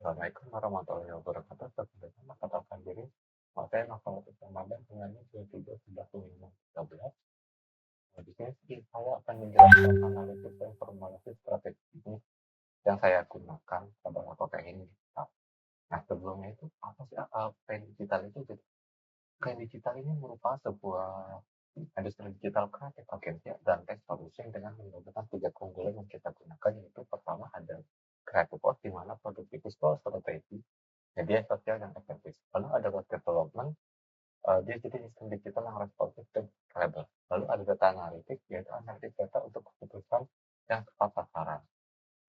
Assalamualaikum warahmatullahi wabarakatuh. Sebelumnya katakan diri, saya Novel Ramadan dengan 23.11.2013. Di sini saya akan menjelaskan analisis dan formulasi strategi bisnis yang saya gunakan pada kokain digital. Nah, sebelumnya itu apa sih kokain digital itu? Jadi, kokain digital ini merupakan sebuah industri digital kreatif agensi dan tech solution dengan menggunakan tiga keunggulan yang kita gunakan, yaitu pertama ada creative force, di mana produk visual strategi, media sosial yang efektif. Lalu ada web development, dia jadi sistem digital yang responsif dan scalable. Lalu ada data analitik, yaitu analitik data untuk keputusan yang tepat sasaran.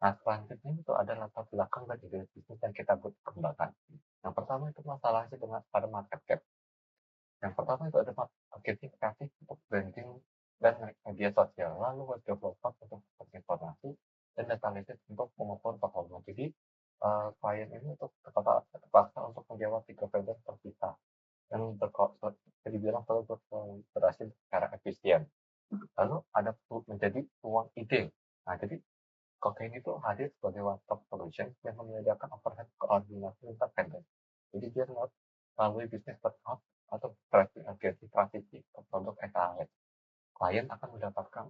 Nah, selanjutnya itu ada latar belakang dan ide bisnis yang kita kembangkan. Yang pertama itu masalahnya dengan pada market cap. Yang pertama itu ada marketing kreatif untuk branding dan media sosial. Lalu web development untuk informasi dan data analytics untuk mengukur performa. Jadi, klien ini untuk terpaksa untuk menjawab tiga vendor terpisah dan bisa dibilang selalu berhasil secara efisien. Lalu ada menjadi ruang ide. Nah, jadi Kokain itu hadir sebagai one-stop solution yang menyediakan overhead koordinasi lintas vendor. Jadi dia melalui bisnis bertahap atau agensi transisi ke produk SaaS. Klien akan mendapatkan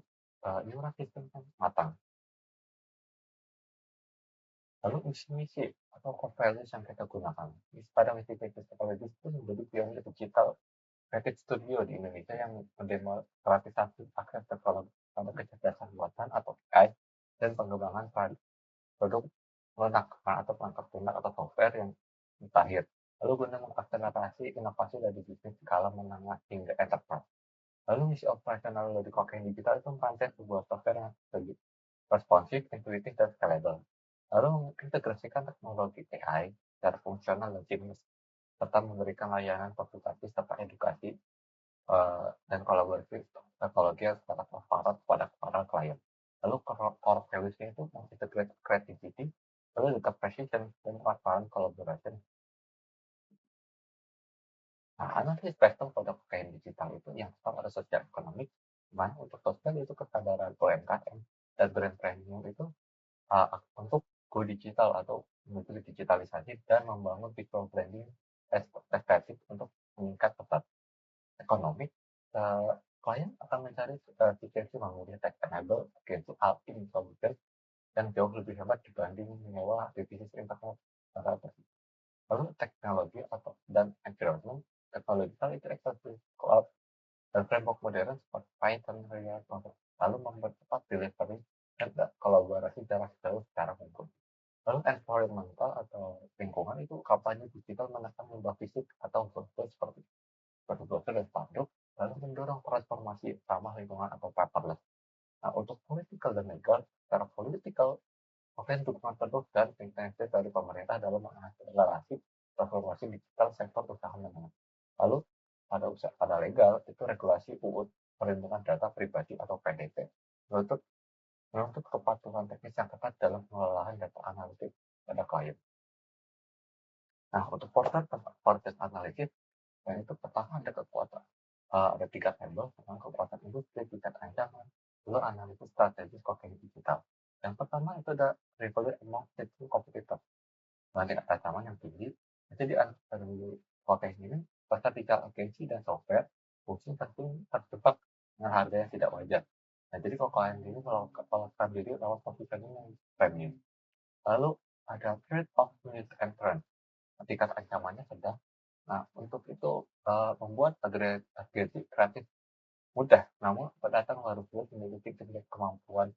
iuran sistem yang matang. Lalu misi-misi atau core values yang kita gunakan. Pada misi bisnis teknologi itu menjadi pionir digital creative studio di Indonesia yang mendemokratisasi akses teknologi pada kecerdasan buatan atau AI dan pengembangan produk lunak atau perangkat lunak atau software yang mutakhir. Lalu guna mengakselerasi inovasi dari bisnis skala menengah hingga enterprise. Lalu misi operasional dari Kokain Digital itu merancang sebuah software yang responsif, intuitif, dan scalable. Lalu mengintegrasikan teknologi AI secara fungsional dan seamless, serta memberikan layanan konsultasi serta edukasi dan kolaborasi teknologi yang secara transparan kepada para klien. Lalu core values-nya itu integrate creativity, lalu data precision, dan transparent collaboration. Nah, analisis spectrum produk kain digital itu yang pertama ada sosial ekonomik, di mana untuk sosial itu kesadaran UMKM dan brand premium itu untuk go digital atau menuju digitalisasi dan membangun visual branding estetik untuk meningkat pesat ekonomi. Klien akan mencari efisiensi mengurangi tech enable agensi ultimate solution yang jauh lebih hebat dibanding menyewa divisi internal. Lalu teknologi atau dan environment, teknologi itu ekosistem cloud dan framework modern seperti Python, React, lalu mempercepat delivery dan kolaborasi jarak jauh secara hukum. Lalu environmental atau lingkungan itu kampanye digital menekan limbah fisik atau virtual seperti brosur dan spanduk, lalu mendorong transformasi ramah lingkungan atau paperless. Nah, untuk political dan legal, secara political, mungkin dukungan penuh dan intensif dari pemerintah dalam mengakselerasi transformasi digital sektor usaha menengah. Lalu pada legal itu regulasi UU perlindungan data pribadi atau PDP menuntut kepatuhan teknis yang ketat dalam pengelolaan data analitik pada klien. Nah, untuk portrait analisis, yang itu pertama ada kekuatan, ada 3 tabel tentang kekuatan industri, tingkat ancaman, lalu analisis strategis kokain digital. Yang pertama itu ada rivalry among system competitor dengan tingkat ancaman yang tinggi. Jadi di kokain ini pasar digital agensi dan software fungsi terjebak dengan harga yang tidak wajar. Nah, jadi kokain ini kalau diri lewat positioning yang premium. Lalu ada trade of unit entrance, tingkat ancamannya sedang. Nah, untuk itu membuat agensi kreatif mudah, namun pendatang harus memiliki kemampuan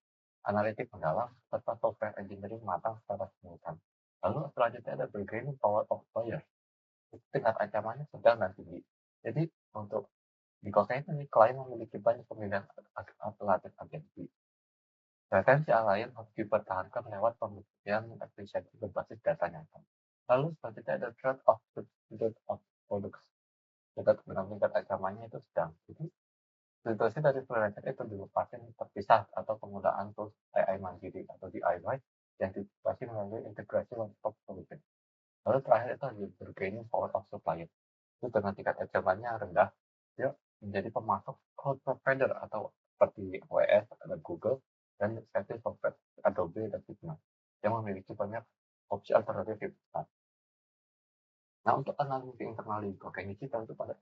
analitik mendalam serta software engineering matang secara simultan. Lalu selanjutnya ada bargaining power of buyer. Tingkat ancamannya sedang dan tinggi. Jadi untuk di kokain ini klien memiliki banyak pemilihan alternatif agensi. Retensi klien harus dipertahankan lewat pembuktian efisiensi berbasis data nyata. Lalu selanjutnya ada trade of products. Dengan tingkat ancamannya itu sedang. Jadi situasi dari freelancer itu dilepasin terpisah atau penggunaan tools AI mandiri atau DIY yang dibatasi melalui integrasi one-stop solution. Lalu terakhir itu ada bargaining power of supplier. Itu dengan tingkat ancamannya rendah, dia menjadi pemasok cloud provider atau seperti AWS, ada Google, dan servis software Adobe dan Figma yang memiliki banyak opsi alternatif di pusat. Nah, untuk analisis internal di blockchain digital itu pada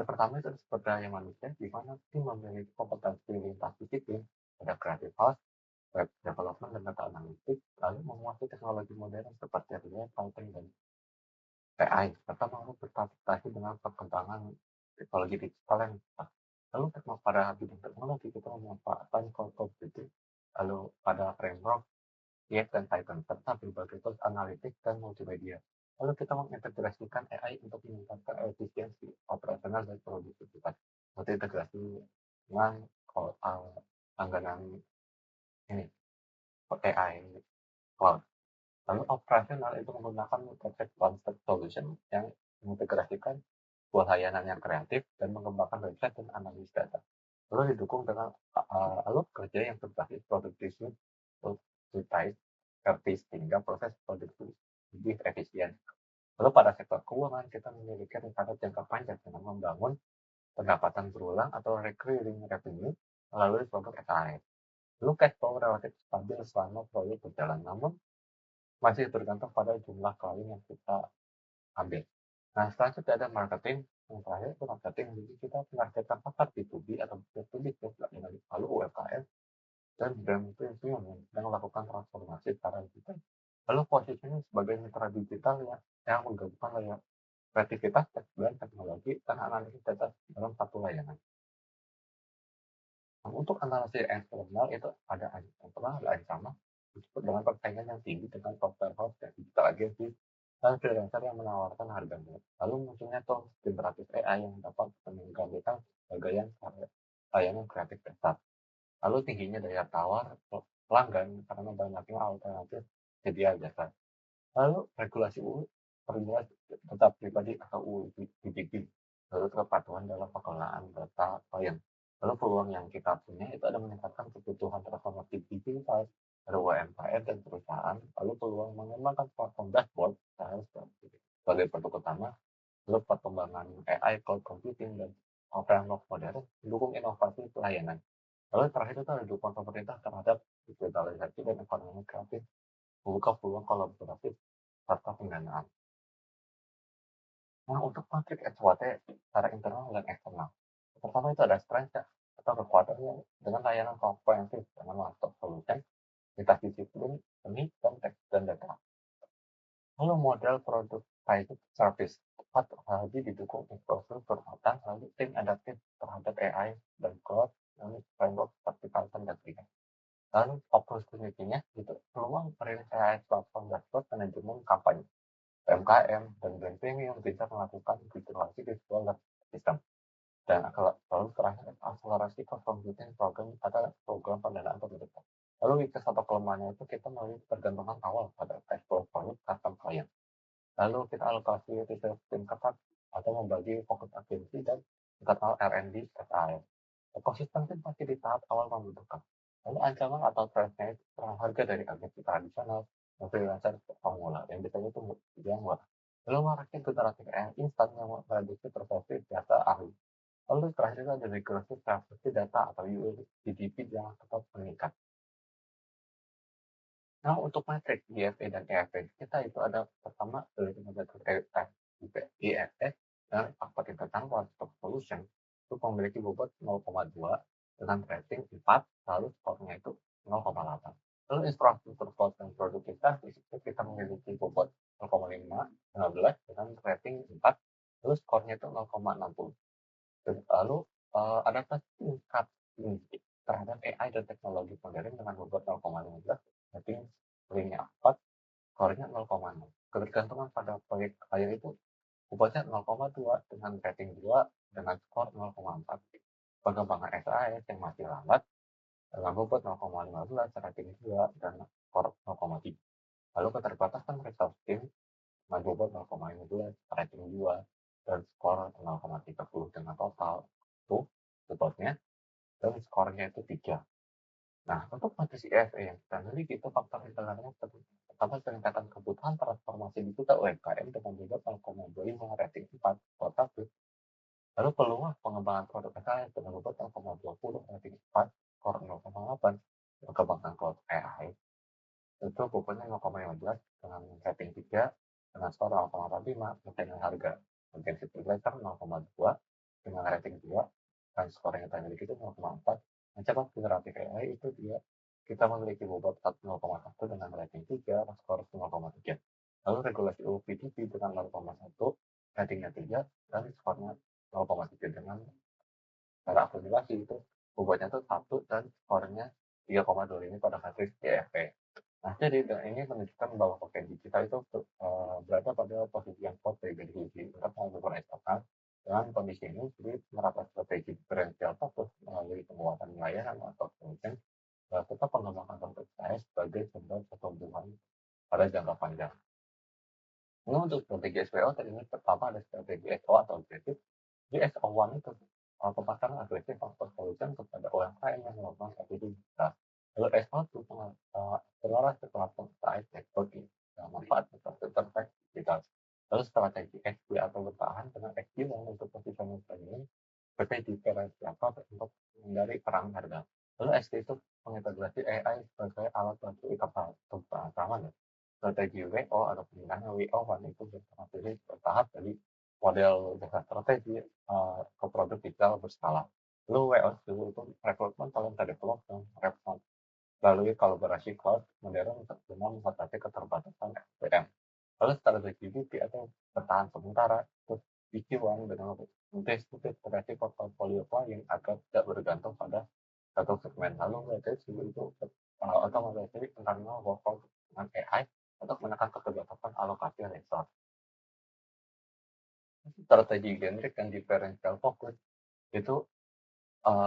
pertama itu ada sumber daya manusia di mana tim memiliki kompetensi lintas disiplin, ada creative house, web development, dan data analytics, lalu menguasai teknologi modern seperti real time dan AI, serta mampu beradaptasi dengan perkembangan teknologi digital yang cepat. Lalu pada bidang teknologi kita memanfaatkan cloud computing, lalu pada framework React dan Python, serta berbagai tools analitik dan multimedia. Lalu kita mengintegrasikan AI untuk meningkatkan efisiensi operasional dan produktivitas. Seperti integrasi dengan langganan ini AI cloud. Lalu operasional itu menggunakan project one-step solution yang mengintegrasikan sebuah layanan yang kreatif dan mengembangkan website dan analisis data. Lalu didukung dengan alur kerja yang berbasis produktivitas service sehingga proses produksi lebih efisien. Lalu pada sektor keuangan kita memiliki rencana jangka panjang dengan membangun pendapatan berulang atau recurring revenue melalui produk SaaS. Lalu cash flow relatif stabil selama proyek berjalan, namun masih bergantung pada jumlah klien yang kita ambil. Nah, selanjutnya ada marketing. Yang terakhir itu marketing. Jadi kita menargetkan pasar B2B atau B2B lalu UMKM dan brand premium yang sedang melakukan transformasi secara digital. Lalu posisinya sebagai mitra digital yang menggabungkan layanan kreativitas, dan teknologi, dan analisis data dalam satu layanan. Nah, untuk analisis eksternal itu ada ancaman disebut dengan persaingan yang tinggi dengan software house dan digital agency dan freelancer yang menawarkan harga murah. Lalu munculnya tools generatif AI yang dapat menggantikan bagian layanan kreatif dasar. Lalu tingginya daya tawar pelanggan karena banyaknya alternatif sedia jasa. Lalu regulasi UU perlindungan data pribadi atau UU PDP, lalu kepatuhan dalam pengelolaan data klien. Lalu peluang yang kita punya itu ada meningkatkan kebutuhan transformasi digital dari UMKM dan perusahaan, lalu peluang mengembangkan platform dashboard sebagai produk utama, lalu perkembangan AI, cloud computing, dan framework modern mendukung inovasi pelayanan. Lalu terakhir itu ada dukungan pemerintah terhadap digitalisasi dan ekonomi kreatif, membuka peluang kolaboratif serta pendanaan. Nah, untuk konflik SWOT secara internal dan eksternal. Pertama itu ada strength atau kekuatannya dengan layanan komprehensif dengan one-stop solution, lintas disiplin, seni, dan teks dan data. Lalu model produk private service tepat teknologi didukung infrastruktur matang, lalu tim adaptif terhadap AI dan cloud, lalu framework seperti Python dan React. Lalu opportunity-nya itu peluang merilis AI platform dashboard manajemen kampanye. UMKM dan brand premium bisa melakukan digitalisasi di sebuah sistem. Dan lalu terakhir akselerasi cost computing program adalah program pendanaan pemerintah. Lalu weakness atau kelemahannya itu kita melihat tergantungan awal pada cash flow produk custom klien. Lalu kita alokasi resource tim ketat atau membagi fokus agensi dan internal R&D SAM. Ekosistem tim masih di tahap awal membutuhkan. Lalu ancaman atau threat-nya itu perang harga dari agensi tradisional dan freelancer pemula yang biasanya itu yang murah. Lalu maraknya generasi AI instan yang mereduksi persepsi data ahli. Lalu terakhir itu ada regulasi privacy data atau UDP yang tetap meningkat. Nah, untuk metrik IFE dan EFE kita itu ada pertama dari indikator IFE dan faktor internal one-stop solution itu memiliki bobot 0,2 dengan rating 4, lalu skornya itu 0,8. Lalu infrastruktur cloud dan produktivitas di situ kita memiliki bobot 0,5, 15 dengan rating 4, lalu skornya itu 0,60. Lalu adaptasi tingkat tinggi terhadap AI dan teknologi modern dengan bobot 0,15, rating ringnya 4, skornya 0,0. Ketergantungan pada proyek klien itu bobotnya 0,2 dengan rating 2 dengan skor 0,4. Pengembangan SAS yang masih lambat dengan bobot 0,15, rating 2 dan skor 0,3. Lalu keterbatasan resource team dengan bobot 0,15, rating 2 dan skor 0,30 dengan total itu bobotnya dan skornya itu 3. Nah, untuk matriks IFE yang kita miliki itu faktor internalnya pertama peningkatan kebutuhan transformasi digital UMKM dengan bobot 0,25, rating 4, skor 1. Lalu peluang pengembangan produk SaaS dengan bobot 0,20, rating 4, skor 0,8. Perkembangan cloud AI itu bobotnya 0,15 dengan rating dengan skor 0,45 dengan harga urgensi privilege 0,2 dengan rating 2 dan skor yang kita miliki itu 0,4. Mencapai generatif AI itu dia kita memiliki bobot 0,1 dengan rating 3, skor 0,3. Lalu regulasi UPTV dengan 0,1, ratingnya 3, dan skornya 0,3 dengan cara akumulasi itu bobotnya tuh 1 dan skornya 3,25 pada kasus CFP. Nah, jadi ini menunjukkan bahwa token digital itu berada pada posisi yang kuat dari sisi untuk melakukan eksternal. Dengan kondisi ini, jadi menerapkan strategi diferensial fokus melalui penguatan layanan atau solution tetap pengembangan topik saya sebagai sumber pertumbuhan pada jangka panjang. Ini untuk strategi SPO tadi ini pertama ada strategi SO atau agresif. Di SO1 itu pemasaran agresif faktor solution kepada UMKM yang melakukan strategi digital. Lalu SO2 selaras ke platform size teknologi manfaat terbaik digital. Lalu strategi XP atau bertahan dengan XP untuk positioning premium sebagai diferensiator untuk menghindari perang harga. Lalu SD itu mengintegrasi AI sebagai alat bantu keamanan. Strategi WO atau penggunaan WO1 itu bertahap dari model jasa strategi ke produk digital berskala. Lalu WO2 itu rekrutmen talent development, respon melalui kolaborasi cloud modern untuk mengatasi keterbatasan SDM. Lalu strategi BP atau bertahan sementara itu isi uang dengan multi-strategi portfolio klien agar tidak bergantung pada satu segmen. Lalu strategi itu otomatis internal workflow dengan AI untuk menekan keterbatasan alokasi resource. Strategi generik dan differential fokus itu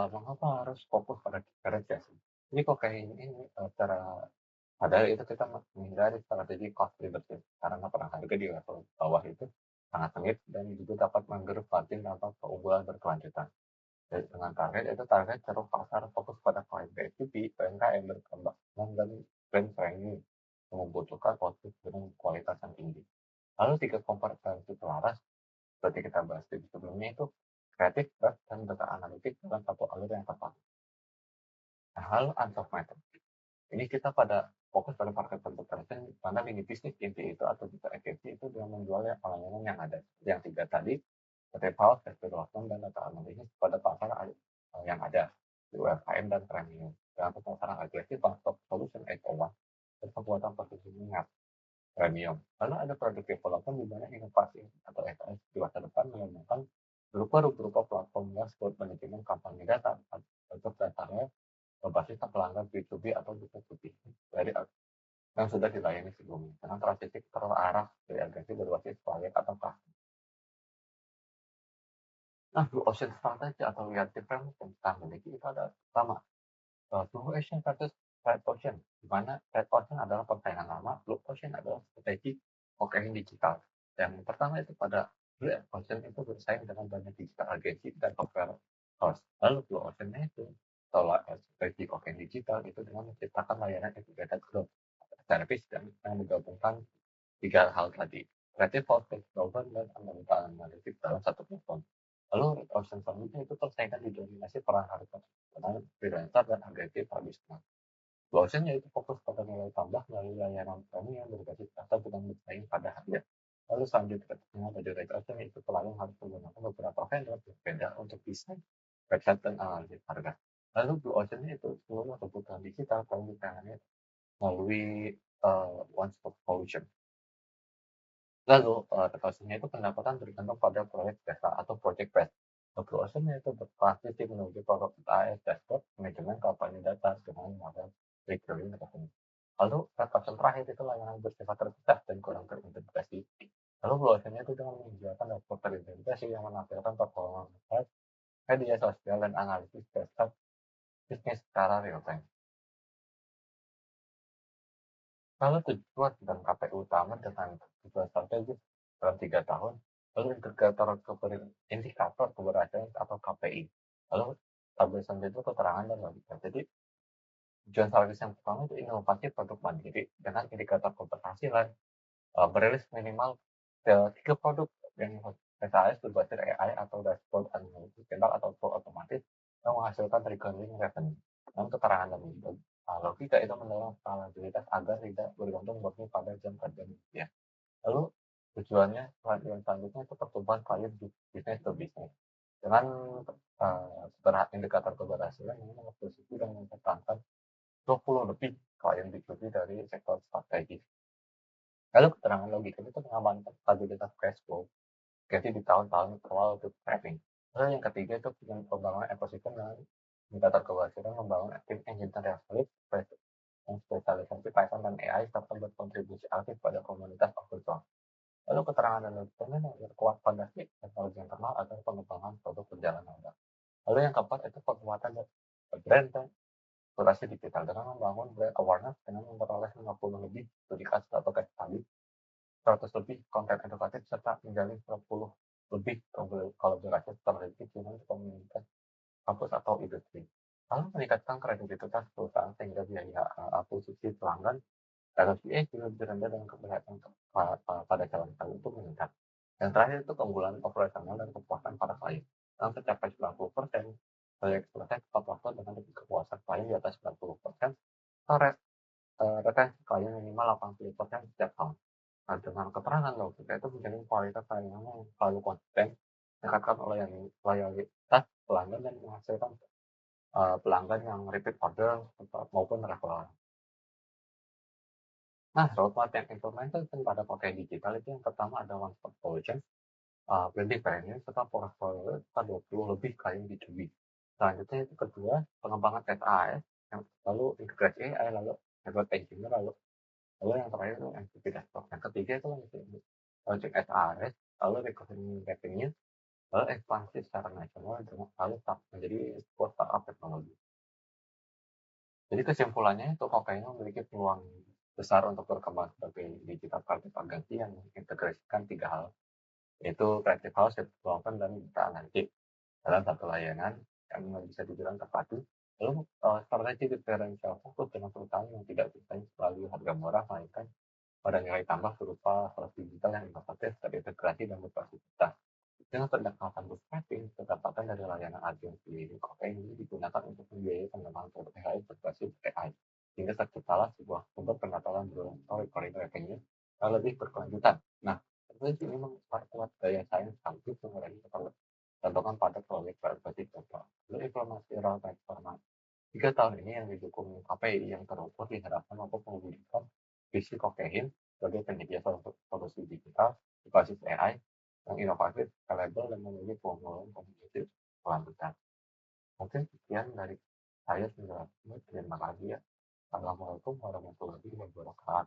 mengapa harus fokus pada diferensiasi? Jadi kok kayak ini secara padahal itu kita menghindari strategi cost leadership karena perang harga di level bawah itu sangat sengit dan juga dapat menggerus margin tanpa keunggulan berkelanjutan. Jadi dengan target ceruk pasar fokus pada klien B2B, UMKM berkembang dan brand training membutuhkan posisi dengan kualitas yang tinggi. Lalu 3 kompetensi selaras seperti kita bahas di sebelumnya itu kreatif, dan data analitik dalam satu alur yang tepat. Nah, lalu unsolved matter. Ini kita pada fokus pada market penetration mana lini bisnis inti itu atau bisa efektif itu dengan menjual layanan yang ada. Yang 3 tadi, seperti house, development, dan data analisis pada pasar yang ada di UMKM dan premium. Dengan pemasaran agresif, one-stop solution SO1 dan pembuatan posisi minat premium. Lalu ada produk development di mana inovasi atau SAS di masa depan menggunakan berupa platform dashboard manajemen kampanye data untuk datanya berbasis pelanggan B2B atau B2B dari yang sudah dilayani sebelumnya dengan transisi terarah dari agensi berbasis proyek atau customer. Nah, Blue Ocean Strategy atau leadership framework yang kita miliki itu ada pertama Blue Ocean versus Red Ocean, di mana Red Ocean adalah persaingan lama, Blue Ocean adalah strategi marketing digital. Yang pertama itu pada Blue Ocean itu bersaing dengan banyak digital agensi dan software house. Lalu Blue Ocean itu tolak strategi marketing digital itu dengan menciptakan layanan integrated growth service yang menggabungkan 3 hal tadi. Creative Output Global dan analitik dalam satu platform. Lalu Ocean selanjutnya itu persaingan didominasi peran harga dengan freelancer dan agensi tradisional. Ocean yaitu fokus pada nilai tambah melalui layanan premium yang berbasis jasa dengan bersaing pada harga. Lalu selanjutnya ada Red Ocean yaitu pelayan harus menggunakan beberapa vendor berbeda untuk desain, website, dan analisis harga. Lalu Blue Ocean itu seluruh kebutuhan digital kalau ditangani melalui one-stop solution. Lalu Ocean itu pendapatan tergantung pada proyek jasa atau project base. Blue Ocean itu bertransisi menuju produk AS dashboard manajemen kampanye data dengan model recurring revenue. Lalu Red Ocean terakhir itu layanan bersifat terpisah dan kurang terintegrasi. Lalu Blue Ocean itu dengan menyediakan dashboard terintegrasi yang menampilkan performa media sosial dan analisis data bisnis secara real time. Kalau tujuan dan KPI utama dengan tujuan strategis dalam 3 tahun, lalu indikator keberhasilan atau KPI. Lalu tabel selanjutnya itu keterangan dan logika. Jadi tujuan strategis yang pertama itu inovasi produk mandiri dengan indikator keberhasilan merilis minimal 3 produk yang SAS berbasis AI atau dashboard analisis atau full otomatis yang menghasilkan recurring revenue. Dan keterangan dan logika itu mendorong skalabilitas agar tidak bergantung murni pada jam kerja manusia. Lalu Tujuannya pelatihan selanjutnya itu pertumbuhan klien di bisnis to bisnis. Dengan, indikator keberhasilan ini posisi dan mempertahankan 20 lebih klien B2B dari sektor strategis. Lalu keterangan logika itu mengamankan stabilitas cash flow, jadi di tahun-tahun awal untuk trading. Lalu yang ketiga itu pembangunan ekosistem dengan indikator keberhasilan membangun active engineering yang solid, yang spesialisasi Python dan AI serta berkontribusi aktif pada komunitas open source. Lalu keterangan dan logikanya yang kuat fondasi teknologi internal atau pengembangan produk perjalanan. Lalu yang keempat itu penguatan brand dan kurasi digital dengan membangun brand awareness dengan memperoleh 50 lebih studi kasus atau case study, 100 lebih konten edukatif serta menjalin 10 lebih kolaborasi strategis dengan komunitas kampus atau industri. Lalu meningkatkan kredibilitas perusahaan sehingga biaya akuisisi pelanggan dan juga lebih rendah dengan kepercayaan pada calon klien itu meningkat. Yang terakhir itu keunggulan operasional dan kepuasan para klien. Yang tercapai 90%, proyek selesai tepat waktu dengan lebih kepuasan klien di atas 90%, retensi klien minimal 80% setiap tahun. Nah, dengan keterangan logika itu menjadi kualitas layanan yang selalu konsisten, meningkatkan loyalitas pelanggan dan menghasilkan pelanggan yang repeat order maupun referral. Nah, roadmap yang implementation pada pakai digital itu yang pertama ada one stop solution, branding premium serta portfolio serta 20 lebih klien B2B. Selanjutnya itu kedua, pengembangan SAS, yang lalu integrasi AI, lalu network engineer, lalu lalu yang terakhir itu MVP desktop. Yang ketiga itu launching SaaS, lalu recurring revenue, lalu ekspansi secara nasional, lalu menjadi sebuah startup teknologi. Jadi kesimpulannya itu Kokainya memiliki peluang besar untuk berkembang sebagai digital creative agency yang mengintegrasikan 3 hal, yaitu creative house, development, dan data analytics dalam satu layanan yang bisa dibilang terpadu. Lalu strategi diferensial fokus dengan perusahaan yang tidak bersaing selalu harga murah, melainkan pada nilai tambah berupa solusi digital yang inovatif, terintegrasi, dan berkualitas. Dengan pendekatan bootstrapping, pendapatan dari layanan agensi Kokai ini digunakan untuk membiayai pengembangan produk AI berbasis AI, sehingga terciptalah sebuah sumber pendapatan berulang atau recurring revenue yang lebih berkelanjutan. Nah, tentu ini memperkuat daya saing sekaligus mengurangi ketergantungan pada proyek berbasis data. Lalu informasi raw transformasi 3 tahun ini yang didukung KPI yang terukur diharapkan mampu mewujudkan visi Kokehin sebagai penyedia solusi digital berbasis AI yang inovatif, scalable, dan memiliki keunggulan kompetitif kelanjutan. Mungkin sekian dari saya. Terima kasih ya. Assalamualaikum warahmatullahi wabarakatuh.